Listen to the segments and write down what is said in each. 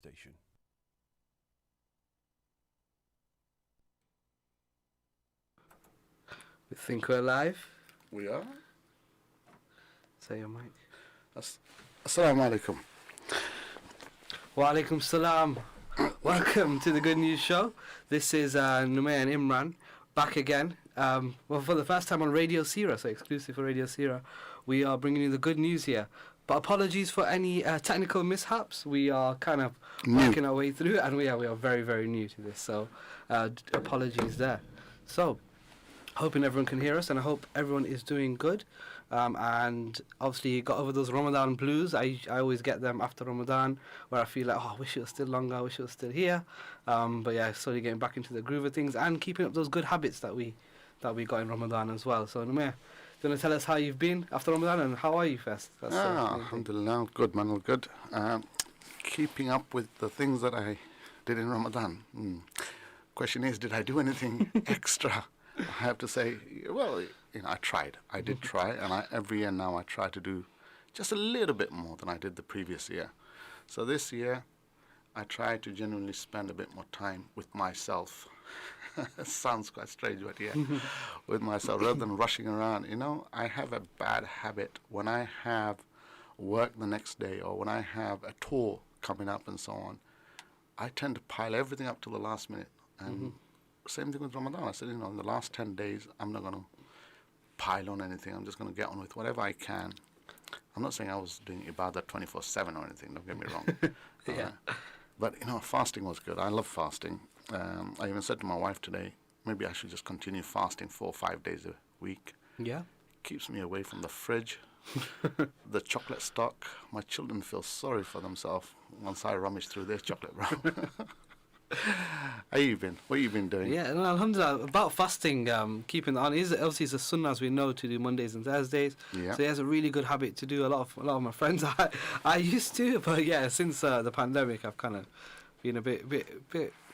station. We think we're live. We are. Say your mic. Assalamu alaikum. Wa alaikum salam. Welcome to the Good News Show. This is Numayar and Imran back again. Well, for the first time on Radio Sira, so exclusive for Radio Sira, we are bringing you the good news here. But apologies for any technical mishaps. We are kind of working our way through, and we are very, very new to this. So apologies there. So hoping everyone can hear us, and I hope everyone is doing good. And obviously got over those Ramadan blues. I always get them after Ramadan, where I feel like, oh, I wish it was still longer, I wish it was still here. But yeah, slowly getting back into the groove of things and keeping up those good habits that we got in Ramadan as well. So Numayar, do you want to tell us how you've been after Ramadan, and how are you first? Alhamdulillah, good man, all good. Keeping up with the things that I did in Ramadan. Question is, did I do anything extra? I have to say, well, I tried. I did try, and every year now I try to do just a little bit more than I did the previous year. So this year, I try to genuinely spend a bit more time with myself. Sounds quite strange, but yeah, with myself, rather than rushing around. I have a bad habit when I have work the next day, or when I have a tour coming up and so on. I tend to pile everything up till the last minute, and same thing with Ramadan. I said, in the last 10 days, I'm not going to pile on anything. I'm just going to get on with whatever I can. I'm not saying I was doing ibadah 24/7 or anything, don't get me wrong. Yeah. But, fasting was good. I love fasting. I even said to my wife today, maybe I should just continue fasting 4 or 5 days a week. Yeah. Keeps me away from the fridge, the chocolate stock. My children feel sorry for themselves once I rummage through their chocolate brown. How you been? What you been doing? Yeah, no, alhamdulillah. About fasting, keeping it on. Obviously, it's a sunnah, as we know, to do Mondays and Thursdays. Yeah. So it's a really good habit to do. A lot of my friends, I used to, but yeah, since the pandemic, I've kind of been a bit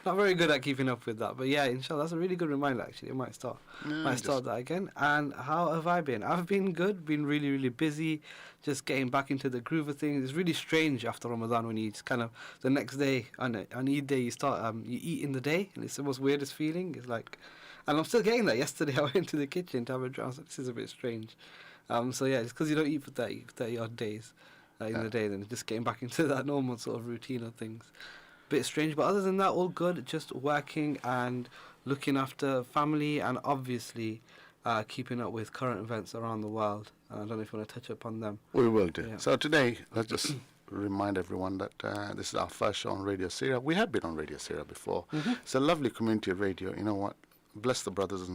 not very good at keeping up with that. But yeah, inshallah, that's a really good reminder. Actually, I might start that again. And how have I been? I've been good. Been really, really busy. Just getting back into the groove of things. It's really strange after Ramadan when you just kind of the next day on Eid day you start you eat in the day, and it's the most weirdest feeling. It's like, and I'm still getting that. Yesterday I went into the kitchen to have a drink. I was like, this is a bit strange. So yeah, it's because you don't eat for 30 odd days in the day. Then just getting back into that normal sort of routine of things. Bit strange, but other than that, all good. Just working and looking after family, and obviously keeping up with current events around the world. And I don't know if you want to touch upon them. We will do. Yeah. So today, let's just remind everyone that this is our first show on Radio Syria. We have been on Radio Syria before. It's a lovely community radio. You know what? Bless the brothers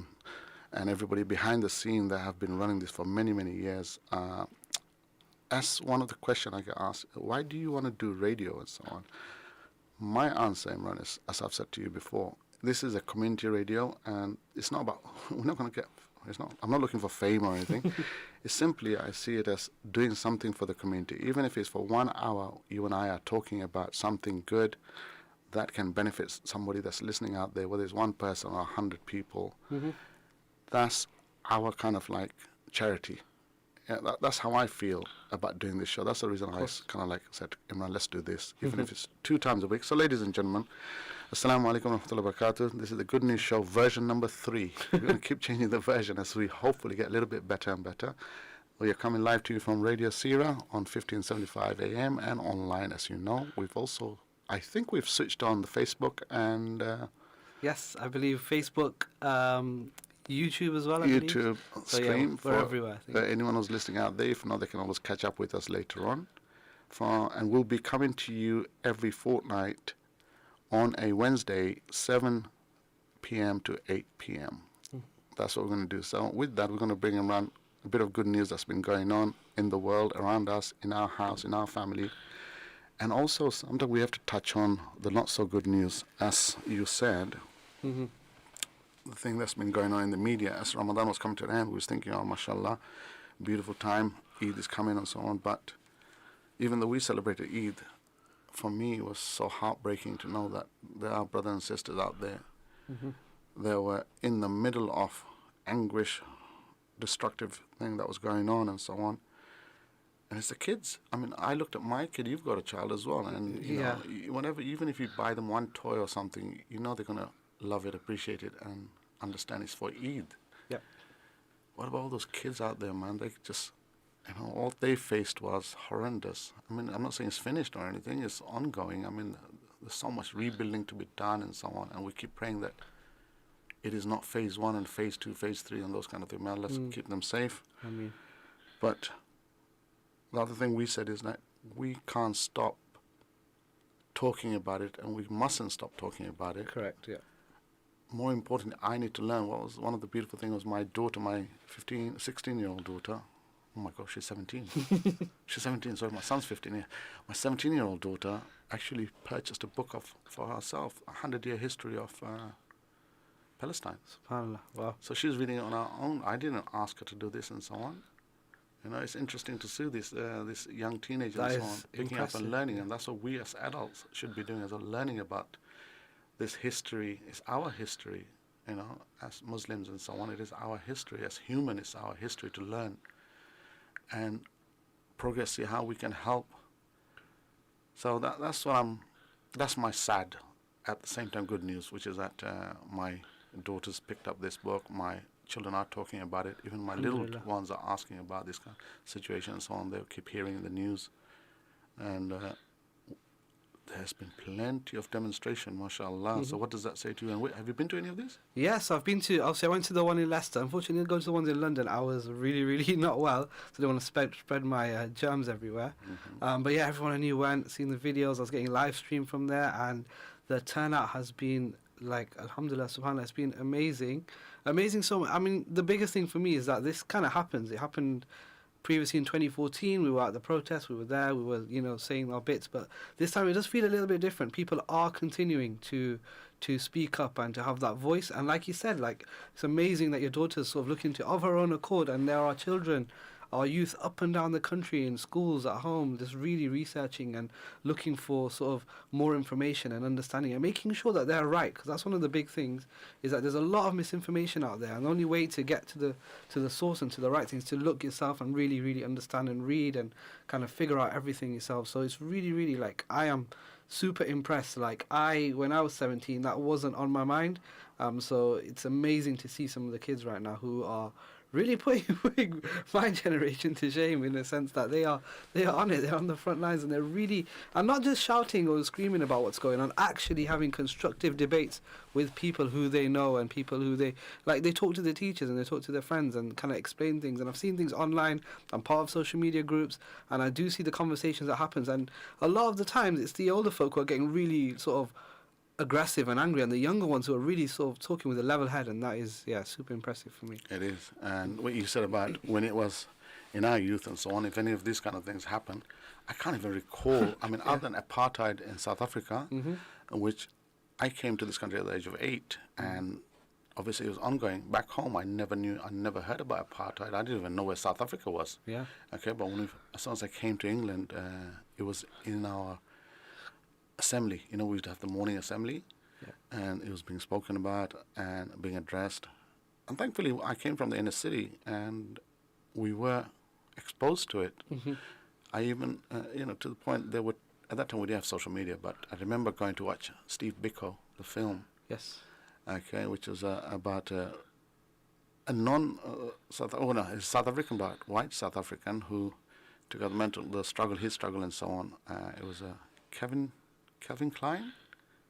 and everybody behind the scene that have been running this for many, many years. As one of the questions I get asked, why do you want to do radio and so on? My answer, Imran, is, as I've said to you before, this is a community radio, and it's not about, we're not going to get, I'm not looking for fame or anything. It's simply, I see it as doing something for the community. Even if it's for 1 hour, you and I are talking about something good that can benefit somebody that's listening out there, whether it's one person or 100 people. That's our kind of like charity. Yeah, that's how I feel about doing this show. That's the reason I kind of like said, Imran, let's do this, even if it's 2 times a week. So, ladies and gentlemen, Assalamu alaikum wa rahmatullahi wa barakatuh. This is the Good News Show version number 3. We're going to keep changing the version as we hopefully get a little bit better and better. We are coming live to you from Radio Sira on 1575 AM and online, as you know. We've also, I think we've switched on the Facebook and... yes, I believe Facebook... YouTube as well, I YouTube believe. stream for everywhere. I think. Anyone who's listening out there. If not, they can always catch up with us later on. And we'll be coming to you every fortnight on a Wednesday, 7 p.m. to 8 p.m. That's what we're going to do. So with that, we're going to bring around a bit of good news that's been going on in the world, around us, in our house, in our family. And also, sometimes we have to touch on the not so good news, as you said. The thing that's been going on in the media as Ramadan was coming to an end, we was thinking, oh, mashallah, beautiful time, Eid is coming and so on. But even though we celebrated Eid, for me it was so heartbreaking to know that there are brothers and sisters out there that were in the middle of anguish, destructive thing that was going on and so on. And it's the kids. I mean, I looked at my kid. You've got a child as well, and you know, whenever, even if you buy them one toy or something, you know they're gonna love it, appreciate it, and understand it's for Eid. Yep. What about all those kids out there, man? They just, you know, all they faced was horrendous. I mean, I'm not saying it's finished or anything. It's ongoing. I mean, there's so much rebuilding to be done and so on, and we keep praying that it is not phase 1 and phase 2, phase 3, and those kind of things. Man, let's keep them safe. I mean, but the other thing we said is that we can't stop talking about it, and we mustn't stop talking about it. correct. Yeah. More importantly, I need to learn. What was one of the beautiful things was my daughter, my 16-year-old daughter. Oh my gosh, she's 17. She's 17. Sorry, my son's 15. Yeah. My 17-year-old daughter actually purchased a book for herself, 100-year history of Palestine. SubhanAllah. Wow. So she's reading it on her own. I didn't ask her to do this and so on. You know, it's interesting to see this young teenager and so on picking up and learning, and that's what we as adults should be doing, as well, learning about this history. It's our history, you know, as Muslims and so on. It is our history as human. It's our history to learn and progress. See how we can help. So that's my sad, at the same time good news, which is that my daughters picked up this book. My children are talking about it. Even my little ones are asking about this kind of situation and so on. They'll keep hearing in the news. And there's been plenty of demonstration, mashallah. So what does that say to you? And have you been to any of these? Yes, I've been to. Obviously, I went to the one in Leicester. Unfortunately, I didn't go to the ones in London. I was really, really not well, so I didn't want to spread my germs everywhere. But yeah, everyone I knew went, seen the videos. I was getting live stream from there, and the turnout has been, like, alhamdulillah, subhanallah, it's been amazing. Amazing. So, I mean, the biggest thing for me is that this kind of happens. It happened previously in 2014. We were at the protest. We were there. We were, you know, saying our bits. But this time it does feel a little bit different. People are continuing to speak up and to have that voice. And like you said, like, it's amazing that your daughter's sort of looking to, of her own accord, and there are children, our youth up and down the country in schools, at home, just really researching and looking for sort of more information and understanding and making sure that they're right, because that's one of the big things, is that there's a lot of misinformation out there, and the only way to get to the source and to the right thing is to look yourself and really, really understand and read and kind of figure out everything yourself. So it's really, really, like, I am super impressed. Like, when I was 17, that wasn't on my mind. So it's amazing to see some of the kids right now who are really putting my generation to shame, in the sense that they are on it, they're on the front lines, and they're really, and not just shouting or screaming about what's going on, actually having constructive debates with people who they know and people who they talk to their teachers and they talk to their friends and kind of explain things. And I've seen things online. I'm part of social media groups, and I do see the conversations that happens, and a lot of the times it's the older folk who are getting really sort of aggressive and angry, and the younger ones who are really sort of talking with a level head, and that is, yeah, super impressive for me. It is. And what you said about when it was in our youth and so on, if any of these kind of things happen, I can't even recall. I mean, other than apartheid in South Africa, in which I came to this country at the age of 8, and obviously it was ongoing. Back home, I never heard about apartheid. I didn't even know where South Africa was. Yeah. Okay, but as soon as I came to England, it was in our assembly. You know, we'd have the morning assembly, and it was being spoken about and being addressed. And thankfully, I came from the inner city, and we were exposed to it. I even, to the point there were, at that time we didn't have social media, but I remember going to watch Steve Biko, the film. Yes. Okay, which was about a South African, but white South African who took out his struggle and so on. It was Kevin Kline,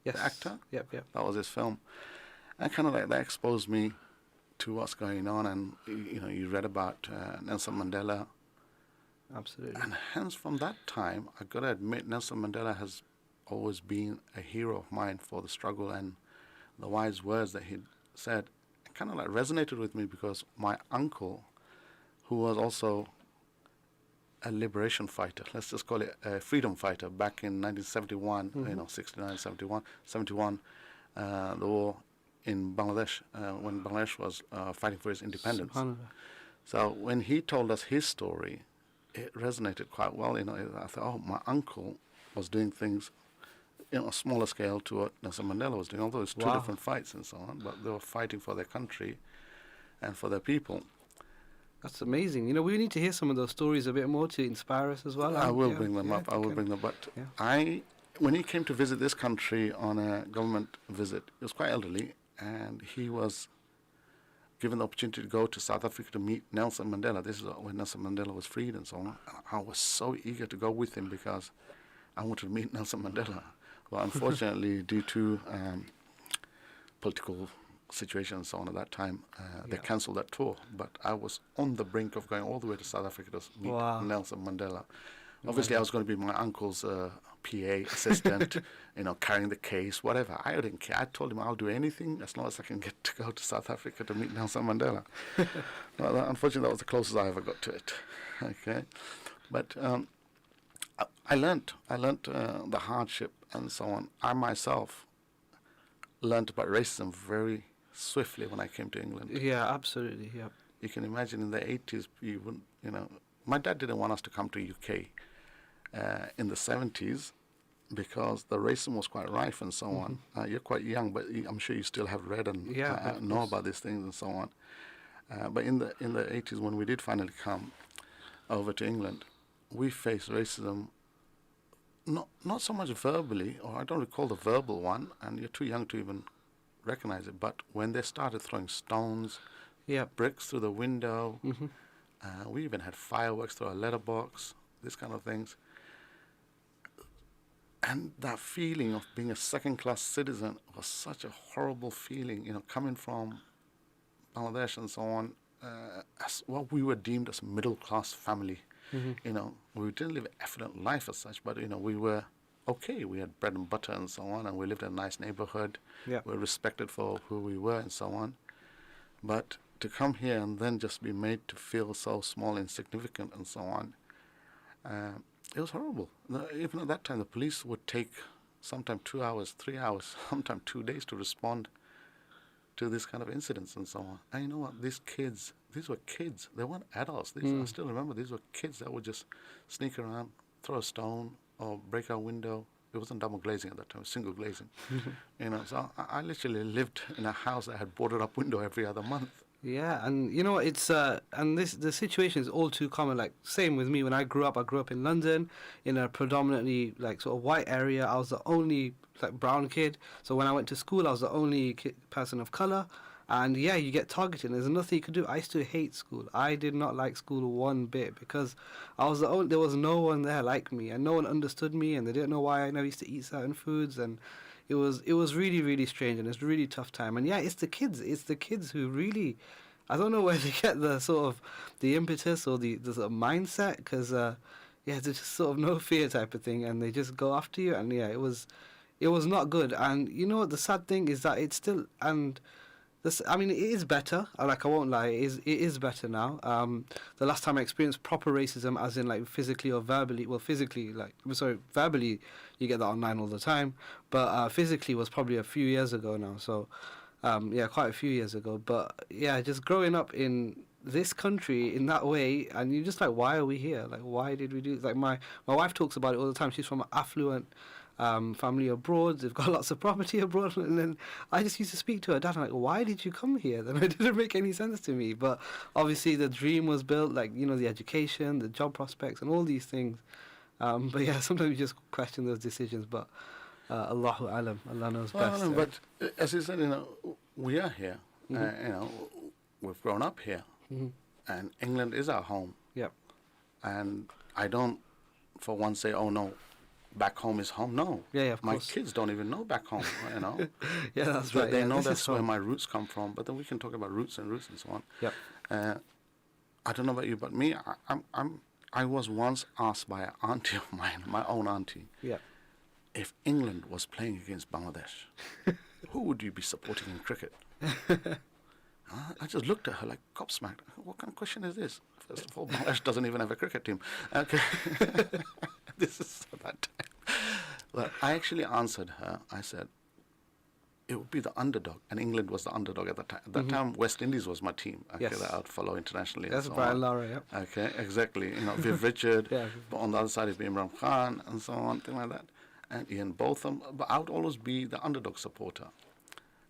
yes, the actor. Yep. That was his film, and kind of like that exposed me to what's going on. And you read about Nelson Mandela. Absolutely. And hence, from that time, I got to admit, Nelson Mandela has always been a hero of mine for the struggle, and the wise words that he said kind of like resonated with me, because my uncle, who was also a liberation fighter, let's just call it a freedom fighter, back in 1971, 69, 71, the war in Bangladesh, when Bangladesh was fighting for its independence. So when he told us his story, it resonated quite well. I thought, my uncle was doing things on a smaller scale to what Nelson Mandela was doing, although it's two different fights and so on, but they were fighting for their country and for their people. That's amazing. You know, we need to hear some of those stories a bit more to inspire us as well. I will Yeah, bring them yeah, up. I will bring them. But yeah. when he came to visit this country on a government visit, he was quite elderly, and he was given the opportunity to go to South Africa to meet Nelson Mandela. This is when Nelson Mandela was freed and so on. I was so eager to go with him because I wanted to meet Nelson Mandela. Well, unfortunately, due to political situation and so on at that time, they cancelled that tour. But I was on the brink of going all the way to South Africa to meet Nelson Mandela. Obviously, I was going to be my uncle's PA assistant, carrying the case, whatever. I didn't care. I told him I'll do anything as long as I can get to go to South Africa to meet Nelson Mandela. Well, unfortunately, that was the closest I ever got to it. Okay, but I learnt the hardship and so on. I myself learnt about racism very swiftly when I came to England. Yeah, absolutely. Yeah. You can imagine in the 80s, my dad didn't want us to come to UK in the 70s because the racism was quite rife and so on. You're quite young, but I'm sure you still have read and know about these things and so on. But in the 80s, when we did finally come over to England, we faced racism not so much verbally, or I don't recall the verbal one, and you're too young to even recognize it, but when they started throwing stones, bricks through the window, we even had fireworks through our letterbox, these kind of things. And that feeling of being a second-class citizen was such a horrible feeling, coming from Bangladesh and so on, as what we were deemed as a middle-class family. We didn't live an affluent life as such, but, we were okay. We had bread and butter and so on, and we lived in a nice neighborhood. We were respected for who we were and so on. But to come here and then just be made to feel so small, insignificant and so on, it was horrible. Even at that time, the police would take sometimes 2 hours, 3 hours, sometimes 2 days to respond to this kind of incidents and so on. And you know what? These were kids. They weren't adults. I still remember these were kids that would just sneak around, throw a stone, or break our window. It wasn't double glazing at that time, it was single glazing. So I literally lived in a house that had boarded up window every other month. Yeah, and it's the situation is all too common. Like same with me when I grew up in London in a predominantly like sort of white area. I was the only like brown kid. So when I went to school, I was the only person of color. And yeah, you get targeted. There's nothing you could do. I used to hate school. I did not like school one bit because I was the only. There was no one there like me, and no one understood me, and they didn't know why I never used to eat certain foods, and it was really really strange, and it's a really tough time. And yeah, it's the kids. It's the kids who really, I don't know where they get the sort of the impetus or the sort of mindset, because yeah, there's just sort of no fear type of thing, and they just go after you, and yeah, it was not good. And you know what? The sad thing is that it's still I mean, it is better. Like, I won't lie, it is better now. The last time I experienced proper racism, as in like physically or verbally, verbally you get that online all the time, but physically was probably a few years ago now. So, yeah, quite a few years ago. But yeah, just growing up in this country in that way, and you're just like, why are we here? Like, why did we do this? Like, my wife talks about it all the time. She's from an affluent family abroad. They've got lots of property abroad, and then I just used to speak to her dad. I'm like, why did you come here? Then it didn't make any sense to me. But obviously, the dream was built, like the education, the job prospects, and all these things. But yeah, sometimes you just question those decisions. But Allahu alam, Allah knows best. No, but as you said, we are here. We've grown up here, and England is our home. Yep. And I don't, for one, say, oh no, back home is home. No. Yeah, of my course. kids don't even know back home. Yeah, that's right. They know that's where my roots come from. But then we can talk about roots and so on. Yep. I don't know about you, but me, I was once asked by an auntie of mine, my own auntie, if England was playing against Bangladesh, who would you be supporting in cricket? I just looked at her like gobsmacked. What kind of question is this? First of all, Bangladesh doesn't even have a cricket team. Okay. This is that time. But I actually answered her. I said, it would be the underdog. And England was the underdog at that time. At that time, West Indies was my team. Okay, that I'd follow internationally. That's so Brian Lara, yeah. Okay, exactly. Viv Richard. But on the other side is Imran Khan and so on, thing like that. And Ian Botham. But I would always be the underdog supporter.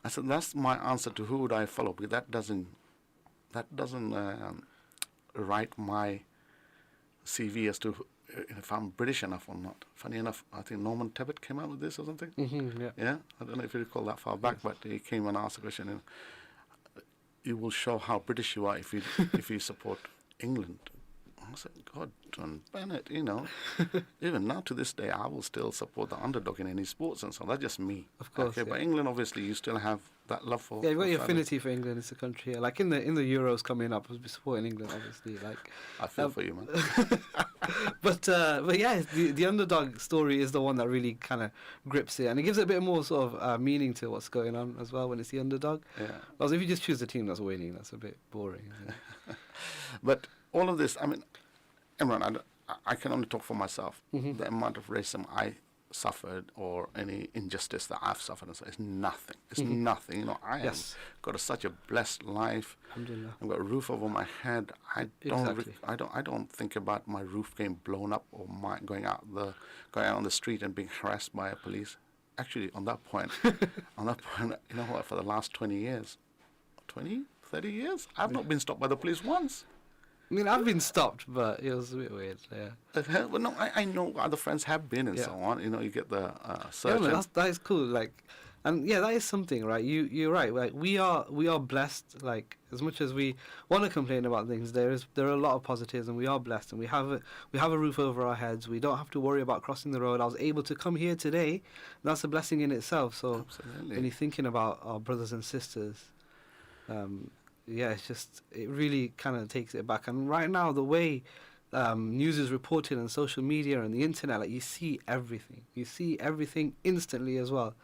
I said, that's my answer to who would I follow, because that doesn't write my CV as to if I'm British enough or not. Funny enough, I think Norman Tebbit came out with this or something. Yeah. Yeah, I don't know if you recall that far back, but he came and asked a question. And you will show how British you are if you support England. I said, God, John Bennett, even now to this day, I will still support the underdog in any sports and so on. That's just me. Of course. Okay, but England, obviously, you still have that love for. Yeah, you've got for your family. affinity for England as a country. Like in the Euros coming up, we'll be supporting England, obviously. Like, I feel for you, man. but yeah, the underdog story is the one that really kind of grips it, and it gives it a bit more sort of meaning to what's going on as well when it's the underdog. Yeah. Whereas if you just choose the team that's winning, that's a bit boring. Isn't it? But all of this, I mean, Imran, I can only talk for myself. Mhm. The amount of racism I suffered or any injustice that I've suffered and so is nothing. It's Mhm. nothing. I Yes. have got such a blessed life. Alhamdulillah. I've got a roof over my head. Exactly. I don't think about my roof getting blown up or my going out on the street and being harassed by a police. Actually, on that point, you know what? For the last 20 years, 30 years, I've not been stopped by the police once. I mean, I've been stopped, but it was a bit weird. Yeah. Well, no, I know other friends have been and Yeah. so on. You get the Yeah, search. man, that is cool. Like, and yeah, that is something, right? You're right. Like, we are blessed. Like, as much as we want to complain about things, there are a lot of positives, and we are blessed, and we have a roof over our heads. We don't have to worry about crossing the road. I was able to come here today. That's a blessing in itself. So Absolutely. when you're thinking about our brothers and sisters, yeah, it really kind of takes it back. And right now, the way news is reported on social media and the internet, like, you see everything. You see everything instantly as well.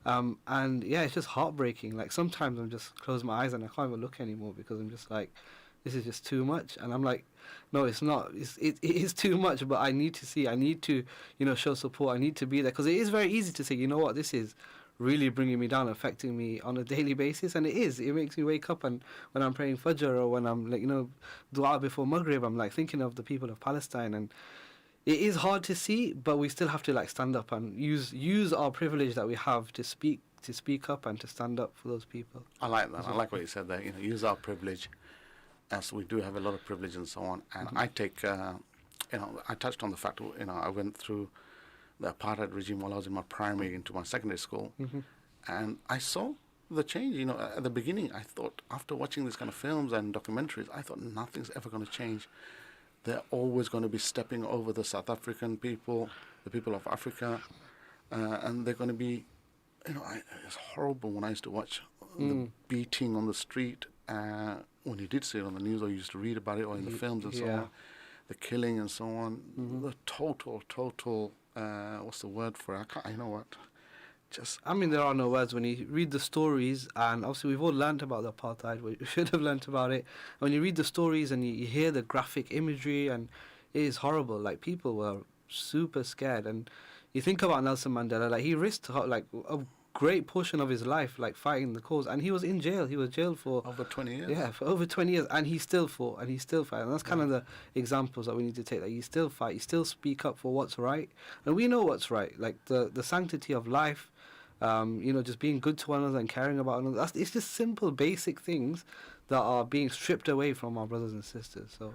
And yeah, it's just heartbreaking. Like, sometimes I'm just close my eyes and I can't even look anymore because I'm just like, this is just too much. And I'm like, no, it's not. It is too much, but I need to see. I need to, show support. I need to be there, because it is very easy to say, you know what, this is really bringing me down, affecting me on a daily basis, and it is. It makes me wake up, and when I'm praying Fajr or when I'm dua before Maghrib, I'm like thinking of the people of Palestine, and it is hard to see, but we still have to stand up and use our privilege that we have to speak up and to stand up for those people. I like that. I like what you said there. Use our privilege, as we do have a lot of privilege and so on. And I take, I touched on the fact, I went through the apartheid regime while I was in my primary into my secondary school, and I saw the change. At the beginning, I thought, after watching these kind of films and documentaries, I thought nothing's ever going to change. They're always going to be stepping over the South African people, the people of Africa, and they're going to be, it's horrible when I used to watch the beating on the street, when you did see it on the news or you used to read about it or in the films and so on, the killing and so on, the total, what's the word for it? You know what? There are no words when you read the stories, and obviously we've all learnt about the apartheid. We should have learnt about it. And when you read the stories and you hear the graphic imagery, and it is horrible. Like, people were super scared, and you think about Nelson Mandela. Like, he risked a great portion of his life, fighting the cause, and he was in jail. He was jailed for over 20 years. Yeah, for over 20 years, and he still fought, and he still fight. And that's kind of the examples that we need to take. That you still fight, you still speak up for what's right, and we know what's right. Like the sanctity of life. Just being good to one another and caring about one another. It's just simple, basic things that are being stripped away from our brothers and sisters. So,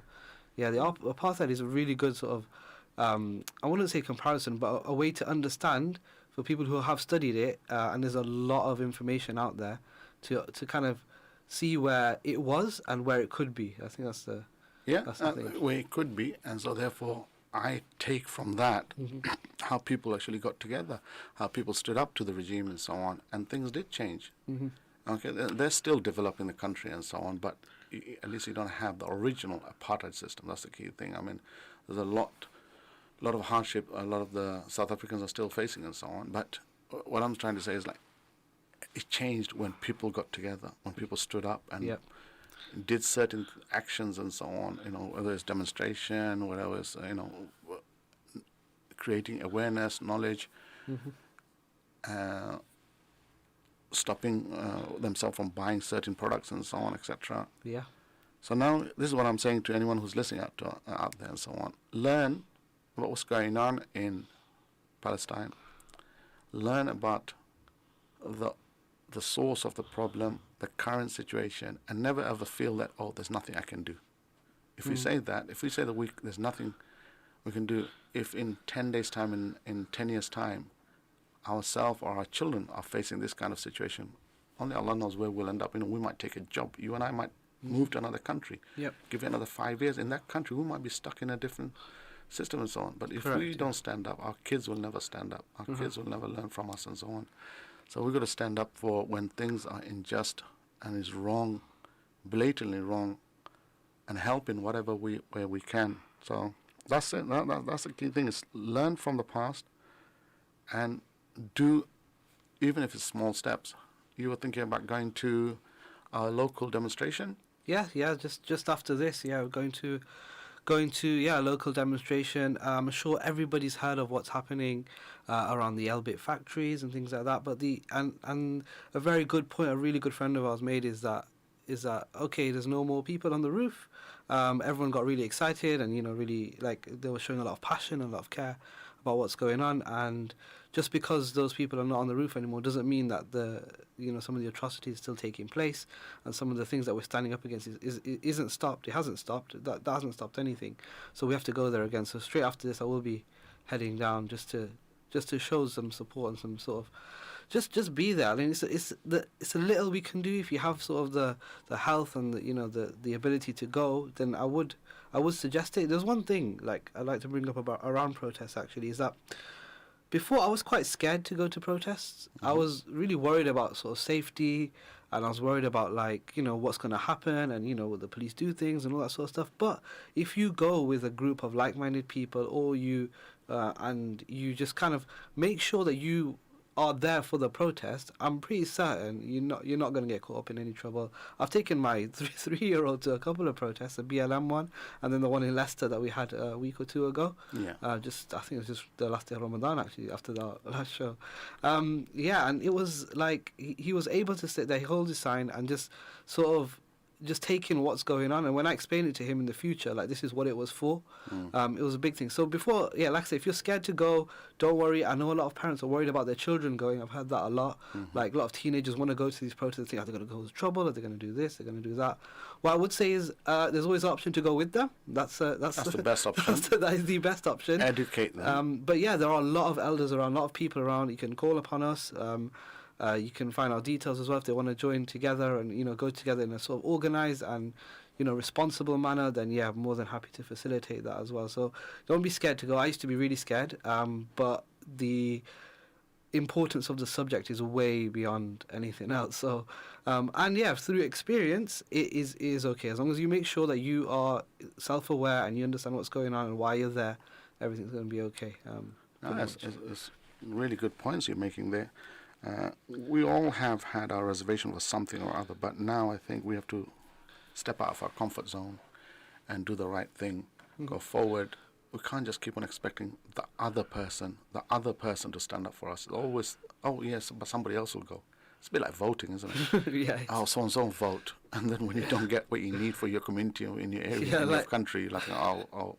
yeah, the apartheid is a really good sort of, I wouldn't say comparison, but a way to understand for people who have studied it, and there's a lot of information out there to kind of see where it was and where it could be. I think that's the thing. Where it could be, and so therefore I take from that how people actually got together, how people stood up to the regime and so on, and things did change. Okay, they're still developing the country and so on, but at least you don't have the original apartheid system. That's the key thing. There's a lot of hardship a lot of the South Africans are still facing and so on, but what I'm trying to say is, it changed when people got together, when people stood up and did certain actions and so on, whether it's demonstration, whatever it's, creating awareness, knowledge, stopping themselves from buying certain products and so on, etc. Yeah. So now, this is what I'm saying to anyone who's listening out there and so on. Learn what was going on in Palestine. Learn about the source of the problem, the current situation, and never ever feel that, there's nothing I can do. If we say that, if we say that there's nothing we can do, if in 10 days' time, in 10 years' time, ourselves or our children are facing this kind of situation, only Allah knows where we'll end up. We might take a job. You and I might move to another country. Yep. Give it another 5 years. In that country, we might be stuck in a different system and so on. But if Correct, we don't stand up, our kids will never stand up. Our kids will never learn from us and so on. So we've got to stand up for when things are unjust and is wrong, blatantly wrong, and help in whatever where we can. So that's it. That's the key thing, is learn from the past and do, even if it's small steps. You were thinking about going to our local demonstration? Yeah, just after this, we're going to a local demonstration. I'm sure everybody's heard of what's happening around the Elbit factories and things like that. But and a very good point, a really good friend of ours made is that okay, there's no more people on the roof. Everyone got really excited and really they were showing a lot of passion and a lot of care about what's going on. And just because those people are not on the roof anymore doesn't mean that some of the atrocities still taking place, and some of the things that we're standing up against isn't stopped. It hasn't stopped. That hasn't stopped anything. So we have to go there again. So straight after this, I will be heading down just to show some support and some sort of just be there. I mean, it's a little we can do. If you have sort of the health and the ability to go, then I would suggest it. There's one thing I'd like to bring up about around protests actually, is that before I was quite scared to go to protests. I was really worried about sort of safety, and I was worried about what's going to happen, and will the police do things and all that sort of stuff. But if you go with a group of like-minded people, or you just kind of make sure that you are there for the protest, I'm pretty certain you're not going to get caught up in any trouble. I've taken my three-year-old to a couple of protests, the BLM one, and then the one in Leicester that we had a week or two ago. Yeah. I think it was just the last day of Ramadan actually, after the last show. And it was like he was able to sit there, he hold his sign, and just sort of just taking what's going on. And when I explained it to him in the future, this is what it was for, it was a big thing. So before, like I say, if you're scared to go, don't worry. I know a lot of parents are worried about their children going. I've heard that a lot. A lot of teenagers want to go to these protests, think, are they going to go to trouble? Are they going to do this? They're going to do that? What I would say is there's always an option to go with them. That's the best option. That is the best option. Educate them. But yeah, there are a lot of elders around, a lot of people around. You can call upon us. You can find our details as well if they want to join together and go together in a sort of organised and responsible manner. Then I'm more than happy to facilitate that as well. So don't be scared to go. I used to be really scared, but the importance of the subject is way beyond anything else. So through experience, it is okay, as long as you make sure that you self-aware and you understand what's going on and why you're there. Everything's going to be okay. It's really good points you're making there. We all have had our reservation for something or other, but now I think we have to step out of our comfort zone and do the right thing, go forward. We can't just keep on expecting the other person to stand up for us. It's always, yes, but somebody else will go. It's a bit like voting, isn't it? Yeah. So-and-so vote. And then when you don't get what you need for your community or in your area, in your country, you're like,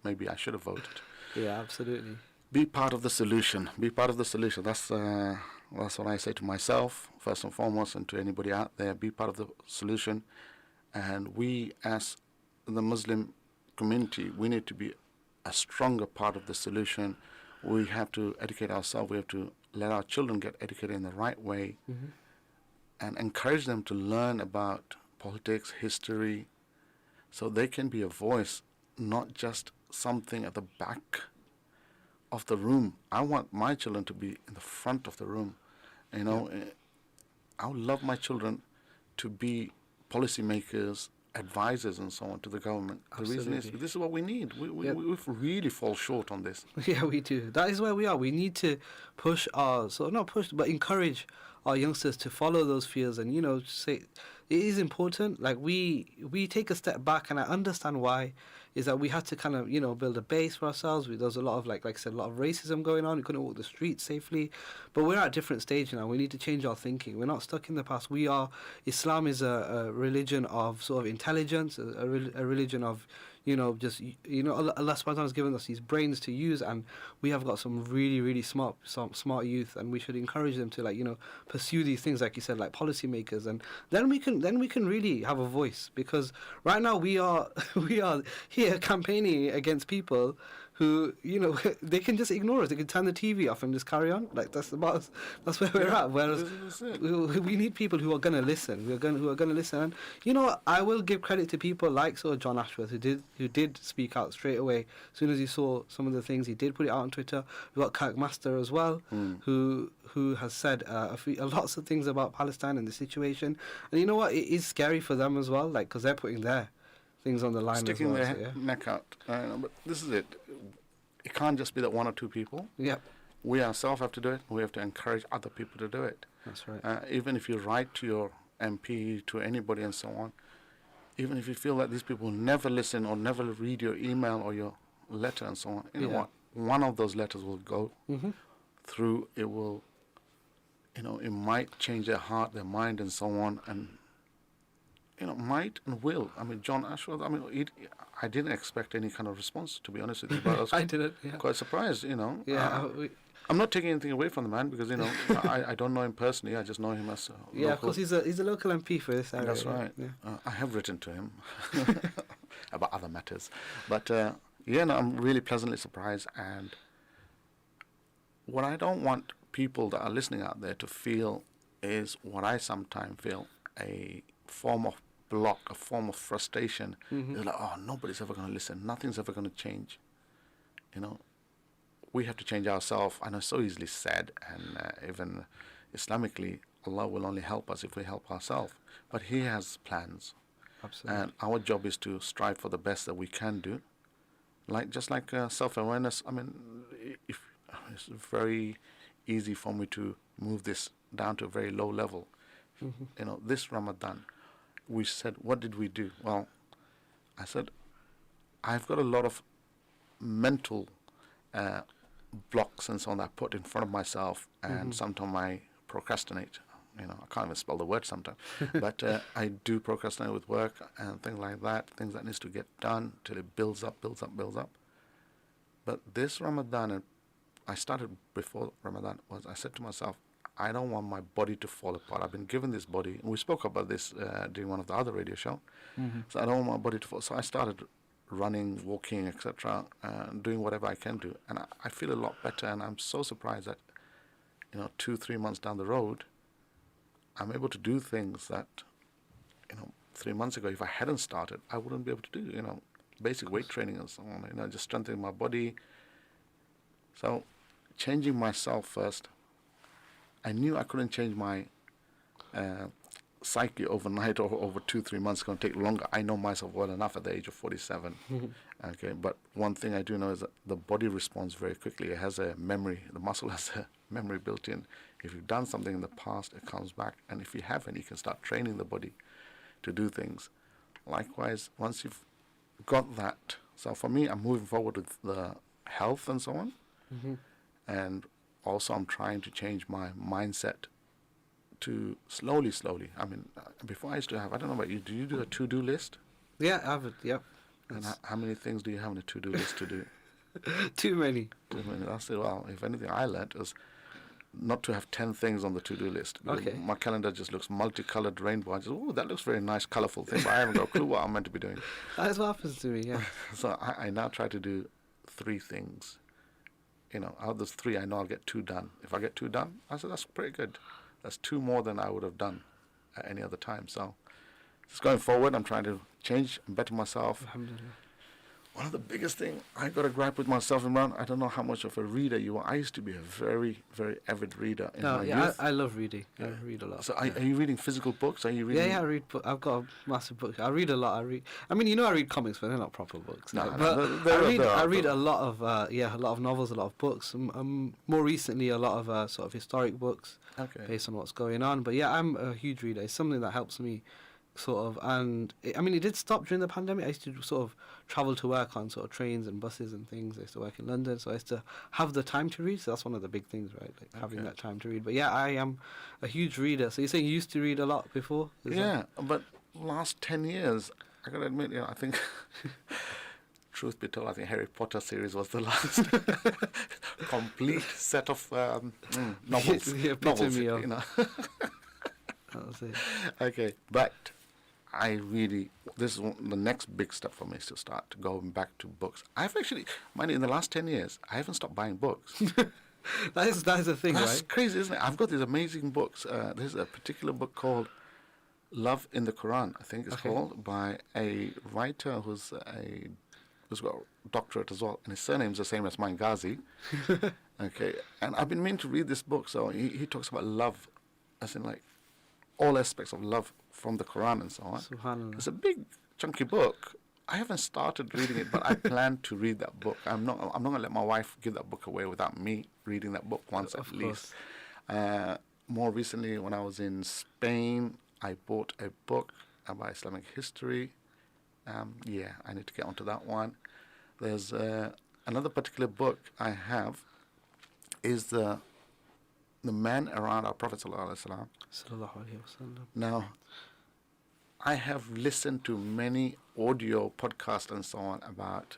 maybe I should have voted. Yeah, absolutely. Be part of the solution. Be part of the solution. That's what I say to myself, first and foremost, and to anybody out there. Be part of the solution. And we, as the Muslim community, we need to be a stronger part of the solution. We have to educate ourselves. We have to let our children get educated in the right way and encourage them to learn about politics, history, so they can be a voice, not just something at the back of the room. I want my children to be in the front of the room. I would love my children to be policymakers, advisors, and so on to the government. Absolutely. The reason is this is what we need. We really fall short on this. Yeah, we do. That is where we are. We need to but encourage our youngsters to follow those fields and say it is important. We take a step back, and I understand why. Is that we had to kind of build a base for ourselves. There's a lot of like I said, a lot of racism going on. We couldn't walk the streets safely, but we're at a different stage now. We need to change our thinking. We're not stuck in the past. Islam is a religion of sort of intelligence, a religion of Allah subhanahu wa ta'ala has given us these brains to use, and we have got some really, really smart youth, and we should encourage them to, like, pursue these things, like you said, like policymakers, and then we can really have a voice, because right now we are we are here campaigning against people who, they can just ignore us. They can turn the TV off and just carry on. Like, that's where we're at. Whereas This is it. we need people who are going to listen. Who are going to listen. And I will give credit to people like sort of John Ashworth, who did speak out straight away as soon as he saw some of the things. He did put it out on Twitter. We've got Kirk Master as well, who has said lots of things about Palestine and the situation. And you know what? It is scary for them as well, like, because they're putting their things on the line Sticking as well. their neck out. But this is it. It can't just be that one or two people. Yeah, We ourselves have to do it. We have to encourage other people to do it. that's right. Even if you write to your MP, to anybody and so on, even if you feel that these people never listen or never read your email or your letter and so on, you know Yeah. what? One of those letters will go Mm-hmm. through. It will, it might change their heart, their mind, and so on, and might and will. I mean, John Ashworth. I mean, I didn't expect any kind of response, to be honest with you, but I was I didn't. Yeah. quite surprised. Yeah. I'm not taking anything away from the man because I don't know him personally. I just know him as a Yeah, of local. course, he's a local MP for this area. That's right. Yeah. I have written to him about other matters, but I'm really pleasantly surprised. And what I don't want people that are listening out there to feel is what I sometimes feel: a form of block, a form of frustration. Mm-hmm. It's like, oh, nobody's ever going to listen. Nothing's ever going to change. We have to change ourselves. I know it's so easily said, and even Islamically, Allah will only help us if we help ourselves. But He has plans, Absolutely. and our job is to strive for the best that we can do. Just like self-awareness. I mean, it's very easy for me to move this down to a very low level. Mm-hmm. This Ramadan, we said, what did we do? Well, I said, I've got a lot of mental blocks and so on that I put in front of myself, and sometimes I procrastinate. I can't even spell the word sometimes, but I do procrastinate with work and things like that, things that needs to get done till it builds up. But this Ramadan, and I started before Ramadan, I said to myself, I don't want my body to fall apart. I've been given this body, and we spoke about this during one of the other radio shows. Mm-hmm. So I don't want my body to fall. So I started running, walking, etc., doing whatever I can do, and I feel a lot better. And I'm so surprised that 2-3 months down the road, I'm able to do things that 3 months ago, if I hadn't started, I wouldn't be able to do. Basic weight training and so on. Just strengthening my body. So changing myself first. I knew I couldn't change my psyche overnight or over 2-3 months. It's going to take longer. I know myself well enough at the age of 47. Okay, but one thing I do know is that the body responds very quickly. It has a memory. The muscle has a memory built in. If you've done something in the past, it comes back. And if you haven't, you can start training the body to do things. Likewise, once you've got that. So for me, I'm moving forward with the health and so on. Mm-hmm. And also I'm trying to change my mindset to slowly. I mean, before I used to have, I don't know about you, do you do a to-do list? Yeah, I have it. Yep. And how many things do you have on a to-do list to do? Too many. I said, well, if anything I learned is not to have 10 things on the to-do list. Okay. My calendar just looks multicolored rainbow. I just, that looks very nice, colorful thing, but I haven't got a clue what I'm meant to be doing. That's what happens to me, yeah. So I now try to do 3 things. Out of those 3, I know I'll get 2 done. If I get 2 done, I said, that's pretty good. That's 2 more than I would have done at any other time. So just going forward, I'm trying to change and better myself. Alhamdulillah. One of the biggest thing I got to gripe with myself, Imran, I don't know how much of a reader you are. I used to be a very, very avid reader in my youth. I love reading. I read a lot. So are you reading physical books? Are you reading? Yeah, I read. I've got a massive book. I read a lot. I mean, I read comics, but they're not proper books. No, but I read a lot of a lot of novels, a lot of books. More recently, a lot of sort of historic books based on what's going on. But yeah, I'm a huge reader. It's something that helps me sort of, and it did stop during the pandemic. I used to sort of travel to work on sort of trains and buses and things. I used to work in London, so I used to have the time to read. So that's one of the big things, right? Like having that time to read. But yeah, I am a huge reader. So you're saying you used to read a lot before? Yeah, but last 10 years, I gotta admit, I think truth be told, I think Harry Potter series was the last complete set of novels. The novels, epitome of- you know. That was it. Okay, but I really, this is the next big step for me is to start going back to books. I've actually, mind you, in the last 10 years, I haven't stopped buying books. that is the thing, That's right? crazy, isn't it? I've got these amazing books. There's a particular book called Love in the Quran, I think it's Okay. called, by a writer who's got a doctorate as well, and his surname's the same as mine, Ghazi. Okay, and I've been meaning to read this book. So he talks about love, as in like all aspects of love from the Quran and so on. Subhanallah. It's a big, chunky book. I haven't started reading it, but I plan to read that book. I'm not going to let my wife give that book away without me reading that book once Of at least. More recently, when I was in Spain, I bought a book about Islamic history. Yeah, I need to get onto that one. There's another particular book I have is the man around our Prophet Sallallahu Alaihi Wasallam. Sallallahu Alaihi Wasallam. Now, I have listened to many audio podcasts and so on about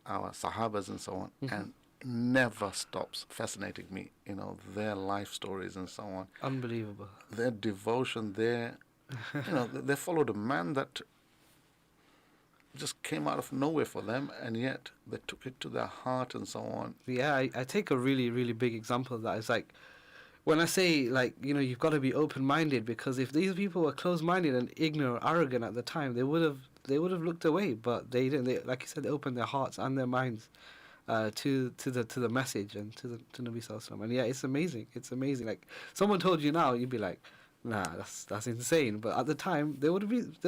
our Sahabas and so on, and never stops fascinating me. You know, their life stories and so on, Unbelievable. their devotion, they followed a man that just came out of nowhere for them, and yet they took it to their heart and so on. Yeah, I take a really, really big example of that. It's like, when I say, like, you know, you've got to be open-minded, because if these people were closed-minded and ignorant or arrogant at the time, they would have looked away. But they didn't. They, like you said, they opened their hearts and their minds to the message and to Nabi Sallallahu Alaihi Wasallam. And yeah, it's amazing. It's amazing. Like, someone told you now, you'd be like, nah, that's insane. But at the time, there were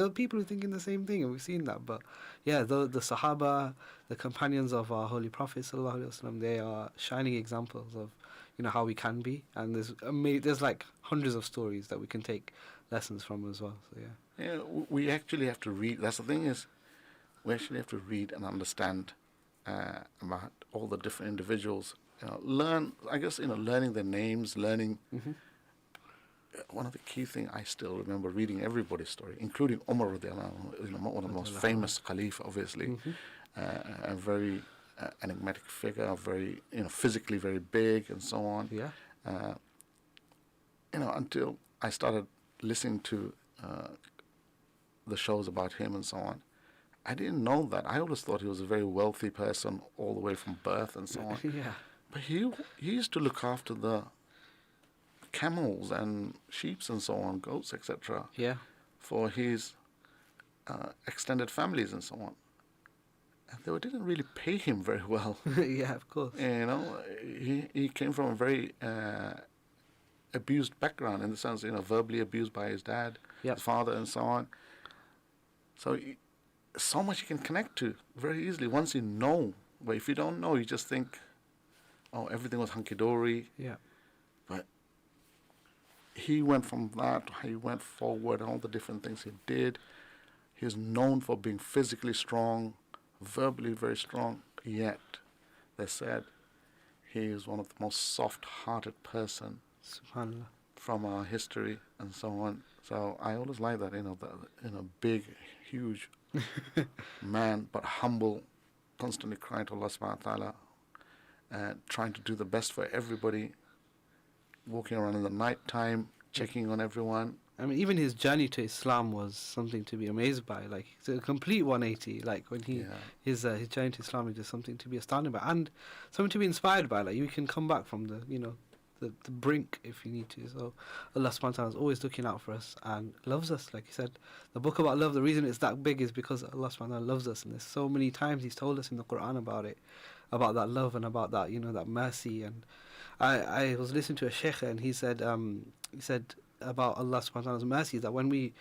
people who thinking the same thing, and we've seen that. But yeah, the Sahaba, the companions of our Holy Prophet Sallallahu Alaihi Wasallam, they are shining examples of, you know, how we can be. And there's like hundreds of stories that we can take lessons from as well. So yeah. Yeah, we actually have to read. That's the thing is, we actually have to read and understand about all the different individuals. You know, learning their names, learning. One of the key things I still remember reading everybody's story, including Umar radiallahu anhu, you know, one of the most famous Caliph, obviously, a very enigmatic figure, very, you know, physically very big and so on. Yeah. You know, until I started listening to the shows about him and so on, I didn't know that. I always thought he was a very wealthy person all the way from birth and so on. Yeah. But he used to look after the camels and sheep and so on, goats, etc. Yeah. for his extended families and so on. And they didn't really pay him very well. Yeah, of course. You know, he came from a very abused background, in the sense, you know, verbally abused by his dad, Yep. his father, and so on. So, so much you can connect to very easily once you know. But if you don't know, you just think, oh, everything was hunky-dory. Yeah. But he went from that, he went forward, and all the different things he did. He's known for being physically strong, verbally very strong, yet they said he is one of the most soft-hearted person Subhanallah. from our history and so on. So I always like that, you know, big, huge man, but humble, constantly crying to Allah subhanahu wa ta'ala, trying to do the best for everybody, walking around in the night time, checking on everyone. I mean, even his journey to Islam was something to be amazed by. Like, it's a complete 180. Like, when his journey to Islam is just something to be astounded by, and something to be inspired by. Like, you can come back from the brink if you need to. So Allah subhanahu wa ta'ala is always looking out for us and loves us. Like you said, the book about love, the reason it's that big is because Allah subhanahu wa ta'ala loves us, and there's so many times He's told us in the Quran about it, about that love and about that, you know, that mercy. And I was listening to a sheikh, and he said about Allah subhanahu wa ta'ala's mercy, that when we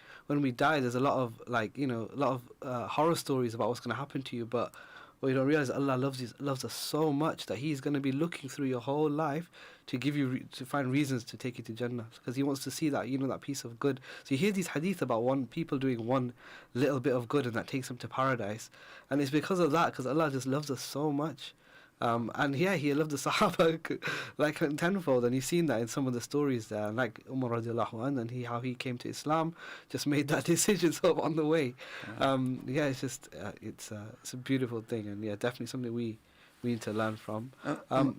die, there's a lot of horror stories about what's going to happen to you, but what you don't realize, Allah loves us so much that He's going to be looking through your whole life to give you to find reasons to take you to Jannah, because He wants to see that, you know, that piece of good. So you hear these hadith about people doing one little bit of good, and that takes them to paradise, and it's because of that, because Allah just loves us so much. And yeah, he loved the Sahaba like tenfold, and you've seen that in some of the stories there, like Umar radiallahu anhu, and how he came to Islam, just made that decision sort of on the way. Yeah, it's just it's a beautiful thing, and yeah, definitely something we need to learn from.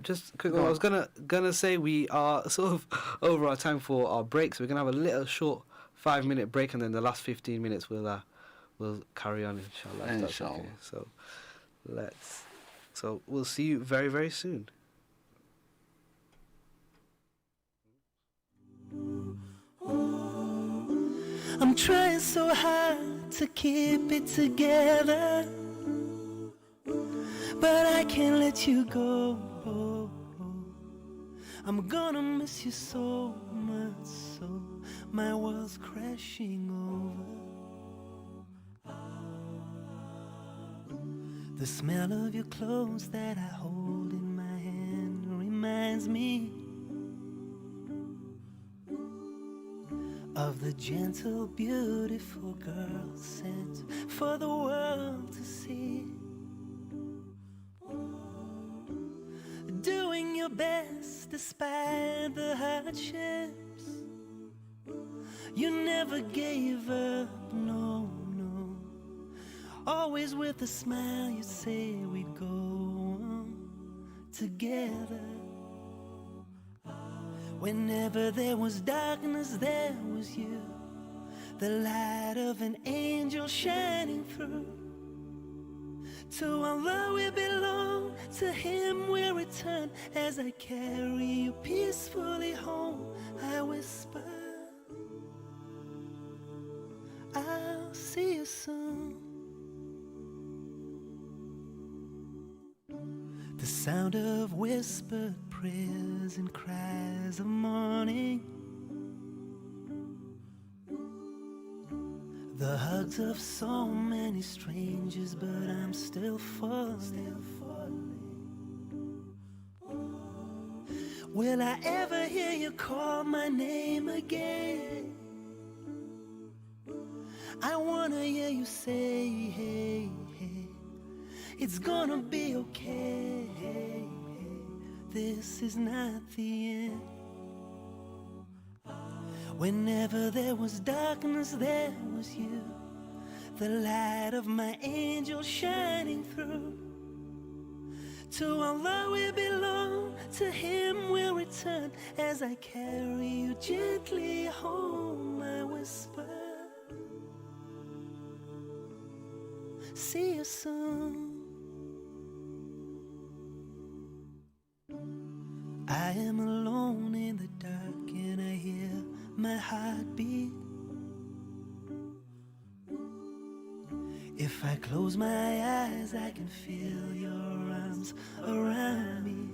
Just quick, I was gonna say we are sort of over our time for our break, so we're gonna have a little short 5-minute break, and then the last 15 minutes we'll carry on, inshallah. If that's okay. So we'll see you very, very soon. I'm trying so hard to keep it together, but I can't let you go. I'm gonna miss you so much, so my world's crashing over. The smell of your clothes that I hold in my hand reminds me of the gentle, beautiful girl sent for the world to see. Doing your best despite the hardships. You never gave up, no. Always with a smile, you say we'd go on together. Whenever there was darkness, there was you, the light of an angel shining through. To Allah we belong, to Him we return. As I carry you peacefully home, I whisper, I'll see you soon. The sound of whispered prayers and cries of mourning, the hugs of so many strangers, but I'm still falling. Will I ever hear you call my name again? I wanna hear you say, hey, hey, it's gonna be okay. This is not the end. Whenever there was darkness, there was you, the light of my angel shining through. To Allah we belong, to Him we'll return. As I carry you gently home, I whisper, see you soon. I am alone in the dark and I hear my heartbeat. If I close my eyes, I can feel your arms around me.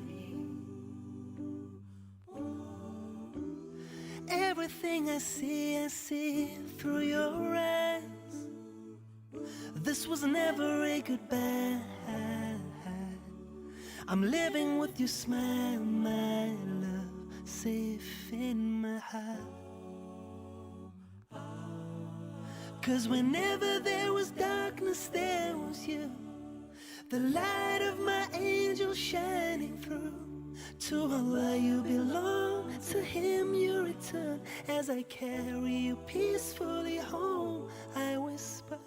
Everything I see through your eyes. This was never a goodbye. I'm living with your smile, my love, safe in my heart. 'Cause whenever there was darkness, there was you, the light of my angel shining through. To Allah you belong, to Him you return. As I carry you peacefully home, I whisper,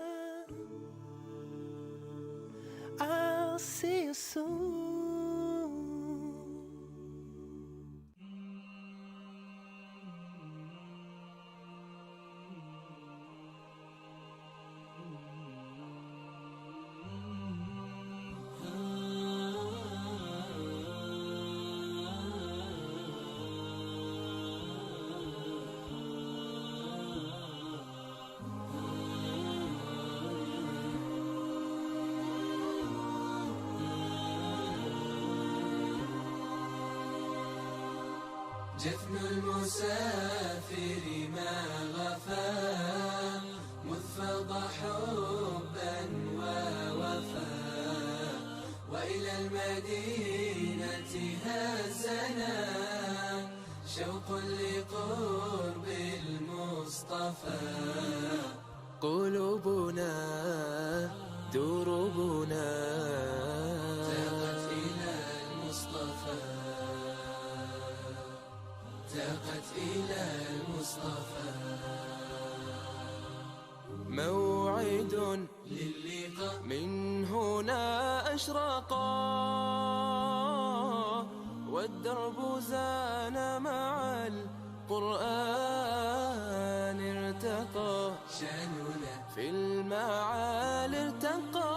I'll see you soon. جفن المسافر ما غفى مذ فضى حبا ووفى وإلى المدينة هزنا شوق لقرب المصطفى قلوبنا دروبنا تاقت إلى أشرقا والدرب زان مع القرآن ارتقى شاننا في المعالي ارتقى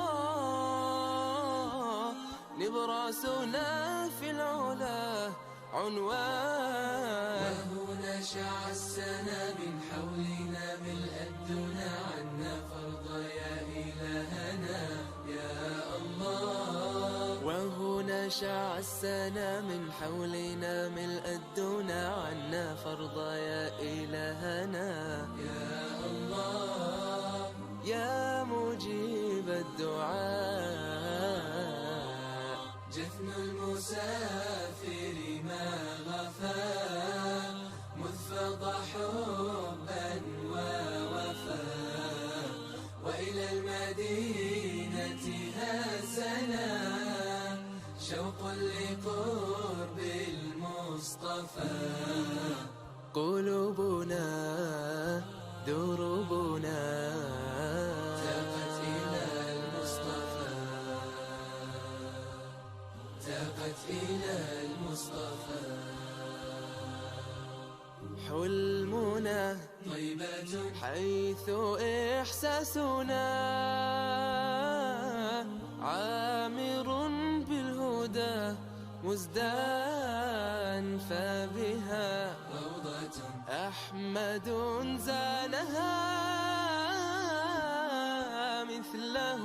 نبراسنا في العلا عنوان وهنا شع السنا من حولنا ملء الدنا عنا فرض يا إلهنا يا الله وهنا شع السنا من حولنا ملء الدنا عنا فرض يا إلهنا يا الله يا مجيب الدعاء جفن المسافر ما غفا مذ فضى حبا ووفا وإلى المدينة هزنا شوق لقرب المصطفى قلوبنا دروبنا تاقت إلى المصطفى تاقت إلى المصطفى حلمنا طيبة حيث إحساسنا عامر بالهدى مزدان فبها روضة أحمد زانها مثله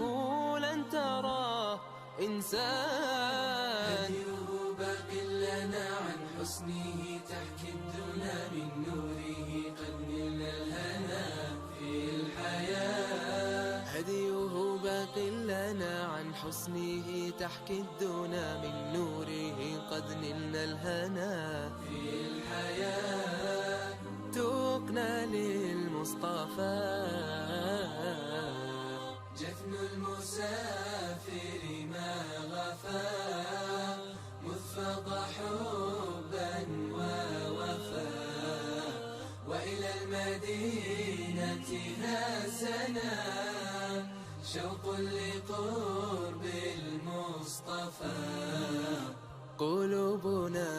لن ترى إنسان هديه باق لنا عن حسنه تحكي الدنا من نوره قد نلنا الهنا في الحياة هديه باق لنا عن حسنه تحكي الدنا من نوره قد نلنا الهنا في الحياة تقنا للمصطفى جفن المسافر ما غفا مذ فضى حبا ووفا وإلى المدينة هزنا شوق لقرب المصطفى قلوبنا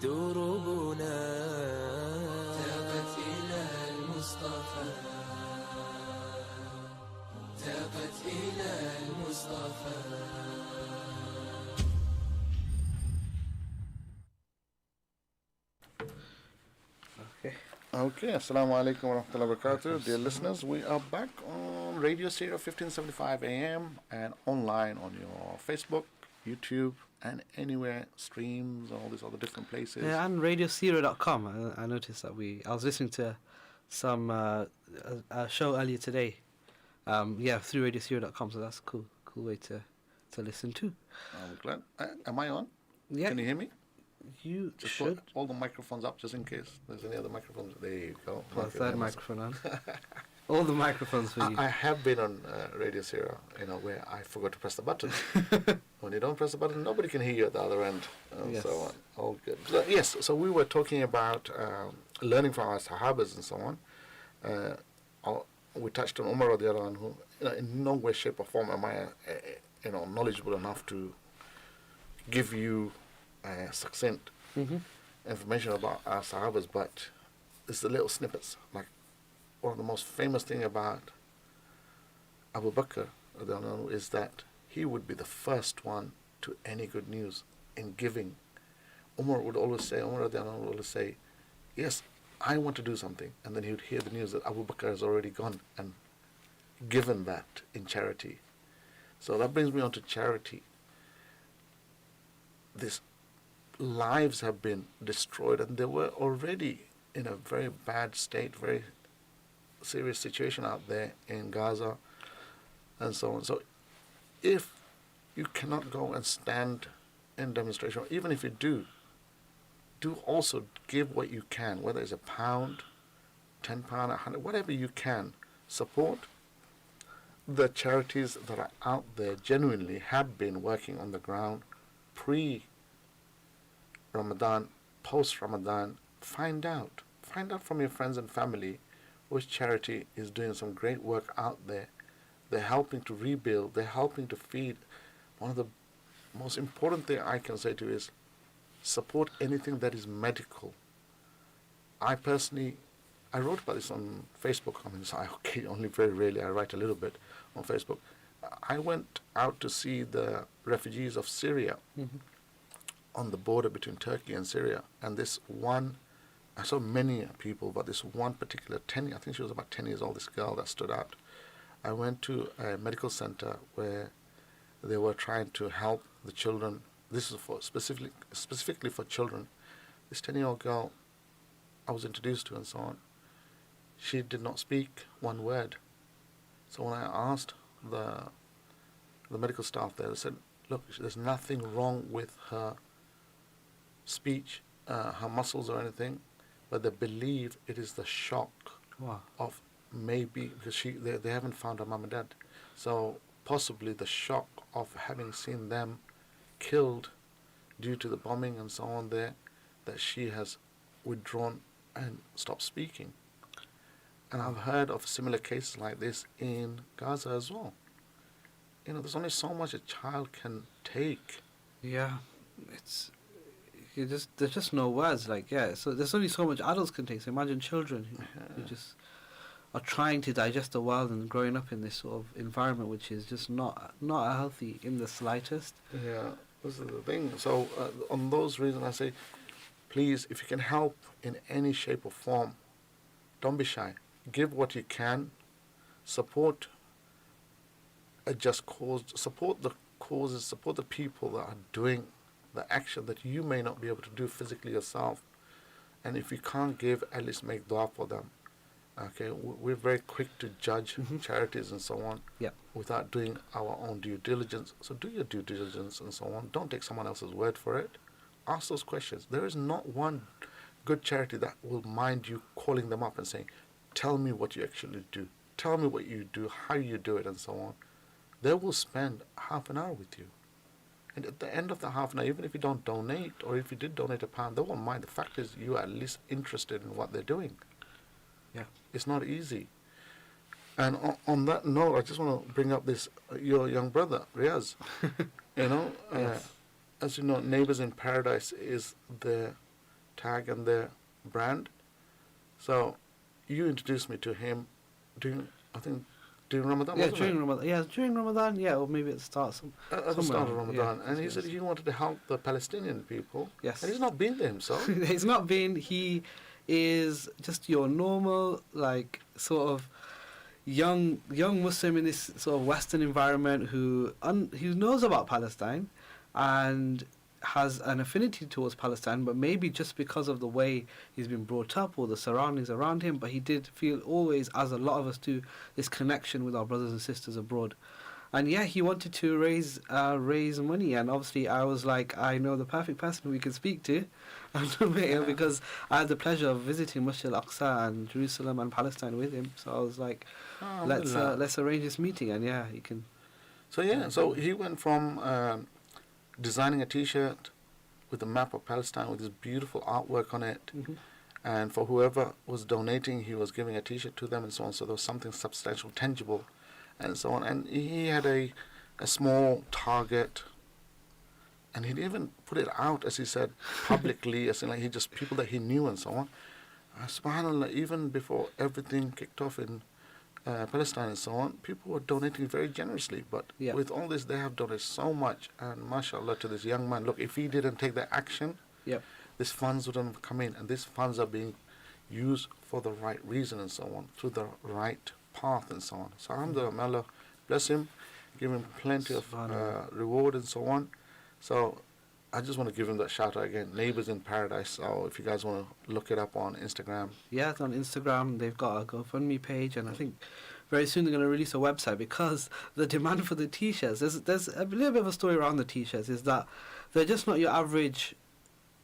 دروبنا تاقت إلى المصطفى تاقت إلى المصطفى Okay, assalamu alaikum wa rahmatullahi wa barakatuh. Dear listeners, we are back on Radio Syria 1575 AM and online on your Facebook, YouTube, and anywhere streams, all these other different places. Yeah, and radiosira.com. I noticed that I was listening to some a show earlier today. Through radiosira.com. So that's a cool way to listen to. I'm glad. Am I on? Yeah. Can you hear me? You Just should. put all the microphones up just in case there's any other microphones. There you go. Well, third microphone on. All the microphones for you. I have been on Radio Syria, where I forgot to press the button. When you don't press the button, nobody can hear you at the other end. Yes. So on. All good. So we were talking about learning from our Sahabas and so on. We touched on Umar radiallahu anhu. In no way, shape or form am I, knowledgeable enough to give you succinct information about our Sahabas, but it's the little snippets. Like one of the most famous thing about Abu Bakr is that he would be the first one to any good news in giving. Umar would always say, yes, I want to do something, and then he would hear the news that Abu Bakr has already gone and given that in charity. So that brings me on to charity. These lives have been destroyed, and they were already in a very bad state, very serious situation out there in Gaza and so on. So if you cannot go and stand in demonstration, or even if you do also give what you can, whether it's £1, £10, £100, whatever you can. Support the charities that are out there, genuinely have been working on the ground pre-Ramadan, post-Ramadan. Find out from your friends and family which charity is doing some great work out there they're helping to rebuild, they're helping to feed. One of the most important thing I can say to you is support anything that is medical. I personally, I wrote about this on Facebook. I mean, okay, only very rarely I write a little bit on Facebook. I went out to see the refugees of Syria on the border between Turkey and Syria, and this one, I saw many people, but this one particular I think she was about 10 years old, this girl that stood out. I went to a medical center where they were trying to help the children. This is for specifically for children. This 10-year-old girl I was introduced to and so on, she did not speak one word. So when I asked the medical staff there, they said, look, there's nothing wrong with her speech, her muscles or anything, but they believe it is the shock of maybe, because they haven't found her mum and dad. So possibly the shock of having seen them killed due to the bombing and so on there, that she has withdrawn and stopped speaking. And I've heard of similar cases like this in Gaza as well. You know, there's only so much a child can take. Yeah, there's just no words. Like, yeah, so there's only so much adults can take. So imagine children who just are trying to digest the world and growing up in this sort of environment, which is just not healthy in the slightest. Yeah, this is the thing. So on those reasons, I say, please, if you can help in any shape or form, don't be shy. Give what you can. Support a just cause. Support the causes. Support the people that are doing the action that you may not be able to do physically yourself. And if you can't give, at least make dua for them. Okay, we're very quick to judge charities and so on without doing our own due diligence. So do your due diligence and so on. Don't take someone else's word for it. Ask those questions. There is not one good charity that will mind you calling them up and saying, tell me what you actually do. Tell me what you do, how you do it, and so on. They will spend half an hour with you. And at the end of the half an hour, even if you don't donate, or if you did donate £1, they won't mind. The fact is you are at least interested in what they're doing. Yeah. It's not easy. And on that note, I just want to bring up this, your young brother, Riaz. You know, as you know, Neighbours in Paradise is their tag and their brand. So you introduced me to him during Ramadan, wasn't it? Ramadan. Yeah, during Ramadan, yeah, or maybe at the start. At the start of Ramadan. And he said he wanted to help the Palestinian people. Yes. And he's not been there himself. He's not been. He is just your normal, like, sort of young Muslim in this sort of Western environment who knows about Palestine and has an affinity towards Palestine, but maybe just because of the way he's been brought up or the surroundings around him, but he did feel always, as a lot of us do, this connection with our brothers and sisters abroad. And yeah, he wanted to raise money, and obviously I was like, I know the perfect person we can speak to, because I had the pleasure of visiting Masjid al-Aqsa and Jerusalem and Palestine with him. So I was like, let's arrange this meeting, and yeah, he can. So he went from designing a T-shirt with a map of Palestine with this beautiful artwork on it, and for whoever was donating, he was giving a T-shirt to them and so on. So there was something substantial, tangible, and so on. And he had a small target, and he'd even put it out, as he said, publicly, as in like he just people that he knew and so on. SubhanAllah, even before everything kicked off in Palestine and so on, people were donating very generously. But with all this, they have donated so much, and mashallah to this young man. Look, if he didn't take the action, these funds wouldn't have come in, and these funds are being used for the right reason and so on, through the right path and so on. So alhamdulillah, may Allah bless him, give him plenty of reward and so on. So I just want to give him that shout out again, Neighbours in Paradise. So if you guys want to look it up on Instagram. Yeah, it's on Instagram. They've got a GoFundMe page, and I think very soon they're going to release a website, because the demand for the T-shirts, there's a little bit of a story around the T-shirts, is that they're just not your average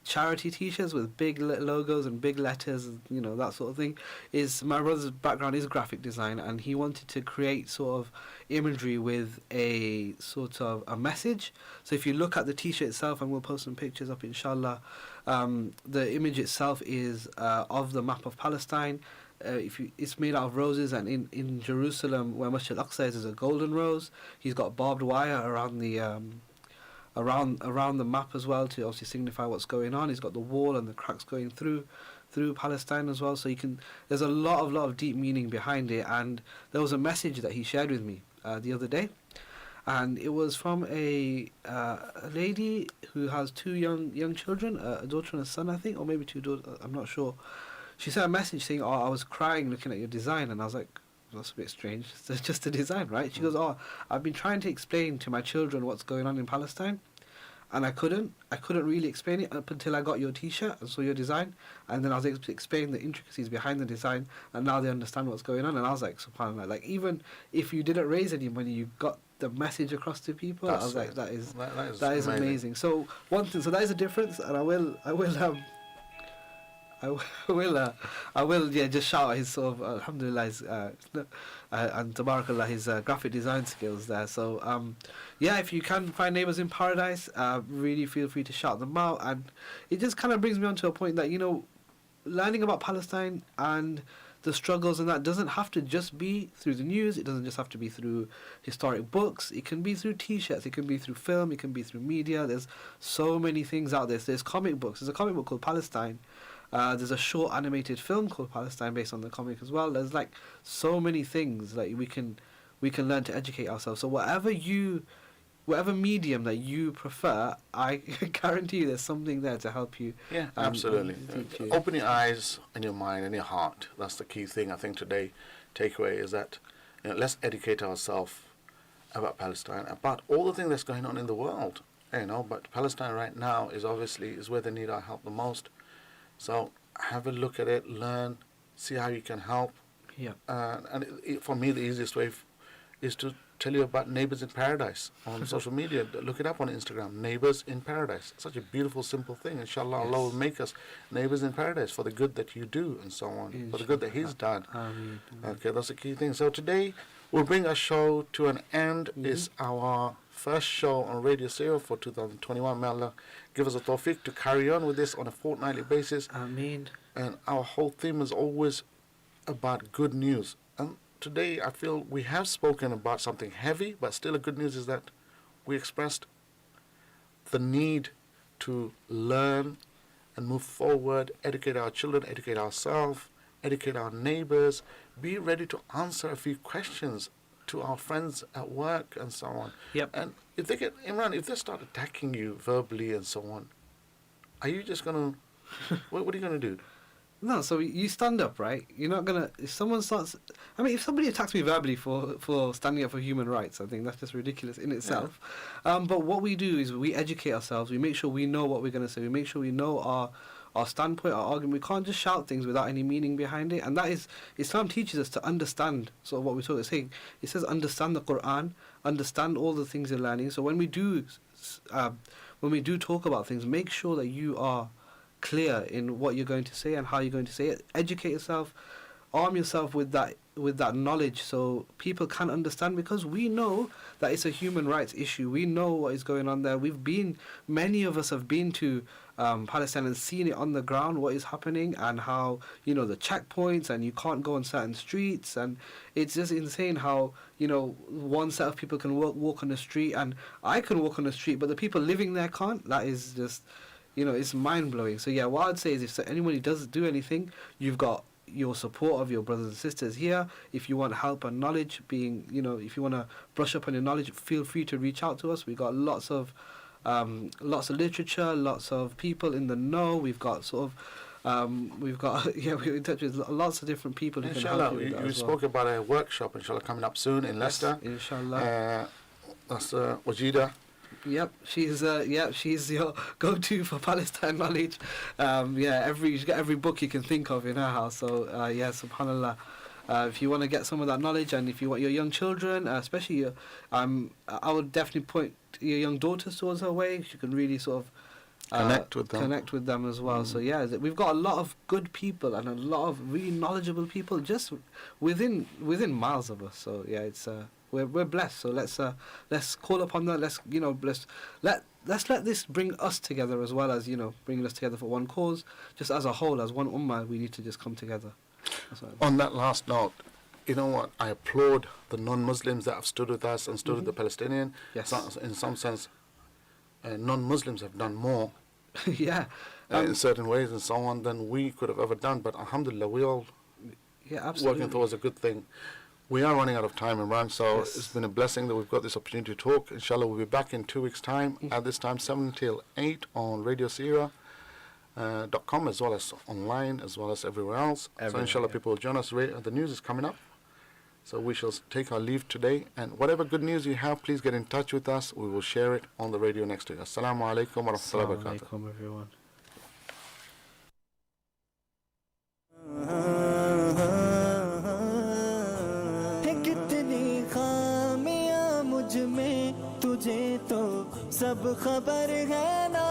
charity T-shirts with big logos and big letters, you know, that sort of thing. Is my brother's background is graphic design, and he wanted to create sort of imagery with a sort of a message. So if you look at the T-shirt itself, and we'll post some pictures up inshallah, the image itself is of the map of Palestine. it's made out of roses, and in Jerusalem, where Masjid al-Aqsa is a golden rose. He's got barbed wire around the around the map as well to obviously signify what's going on. He's got the wall and the cracks going through Palestine as well. So there's a lot of deep meaning behind it. And there was a message that he shared with me the other day, and it was from a lady who has two young children, a daughter and a son, I think, or maybe two daughters. I'm not sure. She sent a message saying, "Oh, I was crying looking at your design," and I was like, "That's a bit strange. It's just a design, right?" She goes, "Oh, I've been trying to explain to my children what's going on in Palestine, and I couldn't really explain it up until I got your T-shirt and saw your design, and then I was able to explain the intricacies behind the design, and now they understand what's going on." And I was like, subhanAllah, like even if you didn't raise any money, you got the message across to people. I was like, that is amazing. So one thing, so that is a difference, and I will just shout out his sort of alhamdulillah his, and tabarakallah his graphic design skills there. So if you can find Neighbours in Paradise, really feel free to shout them out. And it just kind of brings me on to a point that, learning about Palestine and the struggles and that doesn't have to just be through the news. It doesn't just have to be through historic books. It can be through T-shirts. It can be through film. It can be through media. There's so many things out there. There's comic books. There's a comic book called Palestine. There's a short animated film called Palestine based on the comic as well. There's like so many things like we can learn to educate ourselves. So whatever medium that you prefer, I guarantee you there's something there to help you. Yeah, absolutely. Open your eyes and your mind and your heart. That's the key thing. I think today takeaway is that let's educate ourselves about Palestine, about all the things that's going on in the world. But Palestine right now is where they need our help the most. So have a look at it, learn, see how you can help. Yeah. For me, the easiest way is to tell you about Neighbours in Paradise on social media. Look it up on Instagram, Neighbours in Paradise. Such a beautiful, simple thing. Inshallah, Allah will make us neighbours in paradise for the good that you do and so on, for the good that He's done. Okay, that's the key thing. So today, we'll bring our show to an end. It's our first show on Radio Zero for 2021. May Allah give us a tawfiq to carry on with this on a fortnightly basis. Ameen. And our whole theme is always about good news. And today I feel we have spoken about something heavy, but still the good news is that we expressed the need to learn and move forward, educate our children, educate ourselves, educate our neighbors, be ready to answer a few questions to our friends at work and so on. Yep. And if they start attacking you verbally and so on, are you just going to, what are you going to do? No, so you stand up, right? You're not going to, if somebody attacks me verbally for standing up for human rights, I think that's just ridiculous in itself. Yeah. But what we do is we educate ourselves, we make sure we know what we're going to say, we make sure we know our standpoint, our argument. We can't just shout things without any meaning behind it. And that is, Islam teaches us to understand sort of what we're talking about. It says understand the Quran, understand all the things you're learning. So when we do talk about things, make sure that you are clear in what you're going to say and how you're going to say it. Educate yourself, arm yourself with that knowledge so people can understand, because we know that it's a human rights issue. We know what is going on there. Many of us have been to Palestine and seen it on the ground, what is happening, and how, the checkpoints, and you can't go on certain streets, and it's just insane how, one set of people can walk on the street, and I can walk on the street, but the people living there can't. That is just, it's mind-blowing. So yeah, what I'd say is if anybody does do anything, you've got your support of your brothers and sisters here. If you want help and knowledge, if you want to brush up on your knowledge, feel free to reach out to us. We've got lots of literature, lots of people in the know. We've got we're in touch with lots of different people who inshallah, can help you with that you as spoke about a workshop, inshallah, coming up soon in Leicester. Inshallah. That's Wajida. Yep, she's your go-to for Palestine knowledge. She's got every book you can think of in her house. So subhanallah. If you want to get some of that knowledge, and if you want your young children, especially I would definitely point your young daughters towards her way. She can really sort of connect with them as well. So we've got a lot of good people and a lot of really knowledgeable people just within miles of us. So it's we're blessed. So let's call upon that. Let's let this bring us together as well as bringing us together for one cause. Just as a whole, as one ummah, we need to just come together. That's what On that last note, you know what? I applaud the non-Muslims that have stood with us and stood with the Palestinian. Yes. So, in some sense, non-Muslims have done more yeah. in certain ways and so on than we could have ever done. But alhamdulillah, we all Yeah, absolutely. working towards a good thing. We are running out of time, Imran, so Yes. it's been a blessing that we've got this opportunity to talk. Inshallah, we'll be back in 2 weeks' time. At this time, 7 till 8 on radiosira.com, as well as online, as well as everywhere else. So Everywhere, inshallah, yeah. people will join us. The news is coming up. So we shall take our leave today. And whatever good news you have, please get in touch with us. We will share it on the radio next week. Assalamu alaikum wa rahmatullahi wa Assalamu barakatuh. alaikum, everyone. है कितनी खामियां मुझ में तुझे तो सब खबर है ना